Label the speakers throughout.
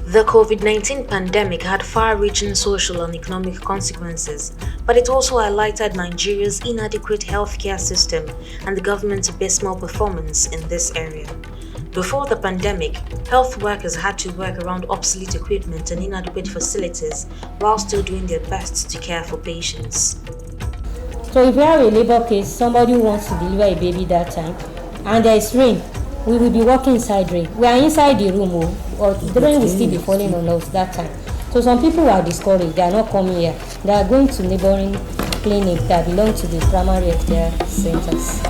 Speaker 1: The COVID-19 pandemic had far-reaching social and economic consequences, but it also highlighted Nigeria's inadequate healthcare system and the government's abysmal performance in this area. Before the pandemic, health workers had to work around obsolete equipment and inadequate facilities while still doing their best to care for patients.
Speaker 2: So if we have a labor case, somebody who wants to deliver a baby that time, and there is rain, we will be working inside rain. We are inside the room, or the rain will still be falling on us that time. So some people are discouraged, they are not coming here. They are going to neighboring clinics that belong to the primary healthcare centers.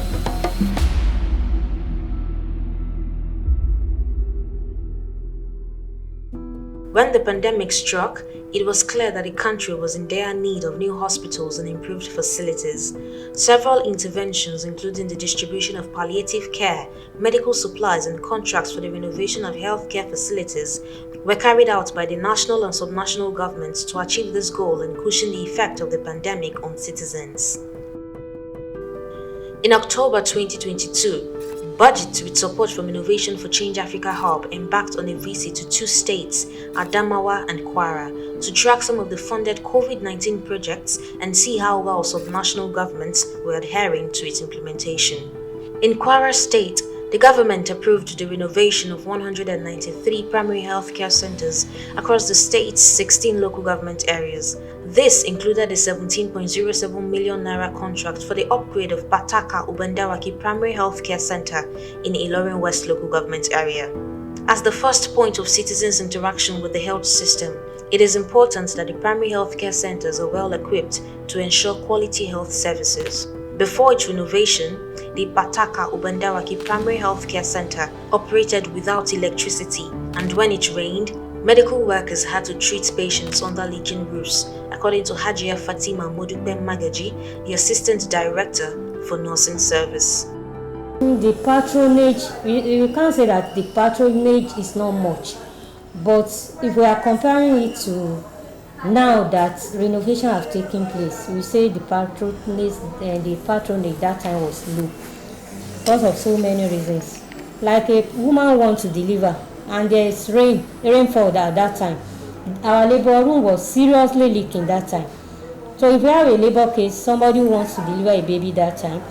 Speaker 1: When the pandemic struck, it was clear that the country was in dire need of new hospitals and improved facilities. Several interventions, including the distribution of palliative care, medical supplies, and contracts for the renovation of healthcare facilities, were carried out by the national and subnational governments to achieve this goal and cushion the effect of the pandemic on citizens. In October 2022, Budget with support from Innovation for Change Africa Hub embarked on a visit to two states, Adamawa and Kwara, to track some of the funded COVID-19 projects and see how well subnational governments were adhering to its implementation. In Kwara State, the government approved the renovation of 193 primary healthcare centers across the state's 16 local government areas. This included a 17.07 million naira contract for the upgrade of Pakata Ubandawaki Primary Healthcare Cente in Ilorin West local government area. As the first point of citizens' interaction with the health system, it is important that the primary healthcare centers are well equipped to ensure quality health services. Before its renovation, the Pakata Ubandawaki Primary Healthcare Cente operated without electricity, and when it rained, medical workers had to treat patients under leaking roofs, according to Hayija Magaji, the Assistant Director for Nursing Service.
Speaker 2: The patronage, you can't say that the patronage is not much, but if we are comparing it to now that renovation has taken place, we say the patronage that time was low because of so many reasons. Like a woman wants to deliver and there is rainfall at that time. Our labor room was seriously leaking that time. So if we have a labor case, somebody who wants to deliver a baby that time,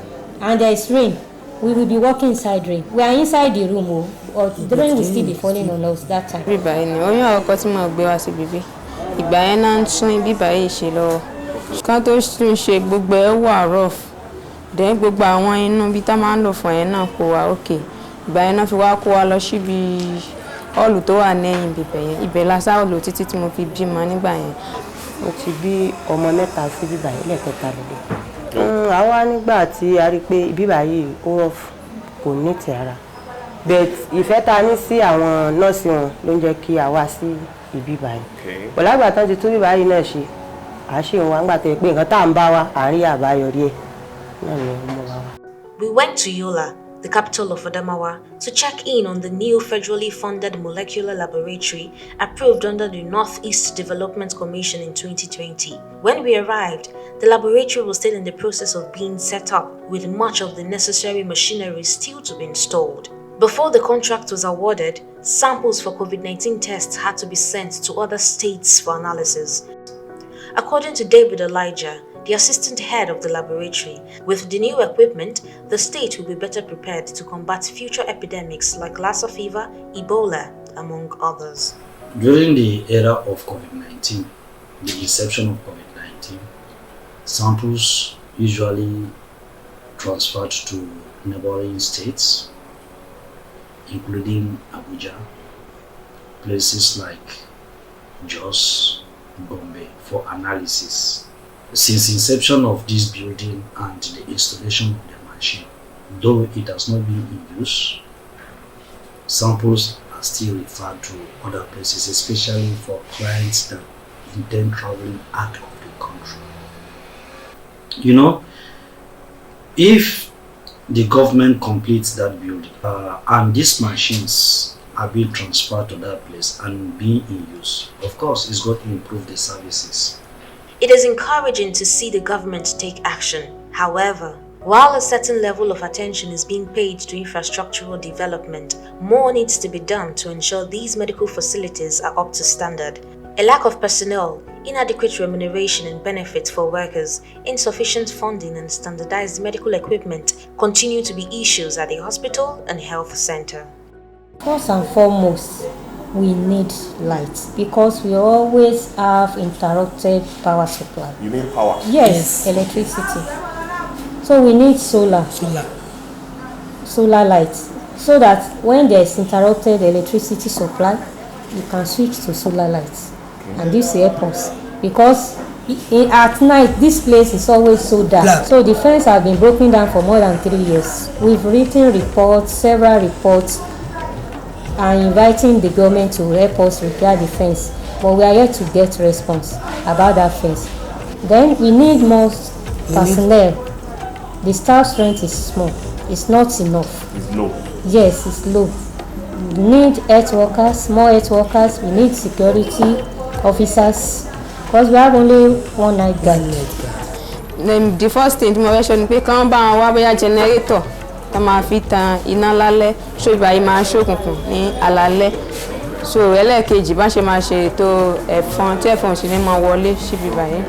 Speaker 2: and there is rain, we will be working inside rain. We are inside the room, or the rain will still be falling on us that time.
Speaker 3: Ìgbà yẹn náà ń tún ibi báyìí ṣe lọ kán tó tún ṣe gbogbo ẹ̀ wà rough then gbogbo àwọn inú ibi tá máa ń lò fún ẹ̀ náà kò wá òkè ìgbà yẹn náà fi wá kó wa lọ síbi hall tó wà lẹ́yìn ibẹ̀ yẹn ibẹ̀ lásán lò títí tí mo fi bímọ nígbà yẹn.
Speaker 4: Mo ti bí ọmọ mẹ́ta sí bíbá yìí lẹ́ẹ̀kẹta lọ́dọ̀. Àwa nígbà tí a rí pé ibi báyìí ó rough kò ní ti ara but ìfẹ́ ta ní sí àwọn nọ́ọ̀sì wọn ló ń jẹ́ kí a wá sí ibi báyìí. Bọ̀lá àgbà tán ti tún bí báyìí náà ṣe àṣe òun àgbà tẹ̀ pé nǹkan tá à ń bá wa àárín àbáyọrí ẹ̀ náà ni ọmọ wa.
Speaker 1: We went to Yola, the capital of Adamawa, to check in on the new federally funded molecular laboratory approved under the Northeast Development Commission in 2020. When we arrived, the laboratory was still in the process of being set up, with much of the necessary machinery still to be installed. Before the contract was awarded, samples for COVID-19 tests had to be sent to other states for analysis. According to David Elijah, the assistant head of the laboratory, with the new equipment, the state will be better prepared to combat future epidemics like Lassa fever, Ebola, among others.
Speaker 5: During the era of COVID-19, the inception of COVID-19, samples usually transferred to neighboring states, including Abuja, places like Jos, Bombay, for analysis. Since inception of this building and the installation of the machine, though it has not been in use, samples are still referred to other places, especially for clients that intend traveling out of the country. You know, if the government completes that building and these machines are being transferred to that place and being in use, of course it's going to improve the services.
Speaker 1: It is encouraging to see the government take action. However, While a certain level of attention is being paid to infrastructural development, more needs to be done to ensure these medical facilities are up to standard. A lack of personnel, inadequate remuneration and benefits for workers, insufficient funding and standardized medical equipment continue to be issues at the hospital and health center.
Speaker 2: First and foremost, we need light because we always have interrupted power supply.
Speaker 6: You mean power?
Speaker 2: Yes, electricity. So we need solar lights, so that when there is interrupted electricity supply, you can switch to solar lights. Okay. And this helps us because at night this place is always so dark. So the fence has been broken down for more than 3 years. We've written reports, several reports, and inviting the government to help us repair the fence, but we are yet to get response about that fence. Then we need more personnel. The staff strength is small. It's not enough.
Speaker 6: It's low.
Speaker 2: Yes, it's low. We need health workers, more health workers. We need security officers because we have only one night guard.
Speaker 3: The first thing mo fẹ́ sọ ni pé kàn bá wa bóyá generator tá máa fi tan iná lálẹ́ so ìgbà yìí máa ṣókùnkùn ní alálẹ́. So ẹlẹ́ẹ̀kejì bá ṣe máa ṣe ètò ẹ̀fọn tí ẹ̀fọn sì ní máa wọlé síbi báyìí.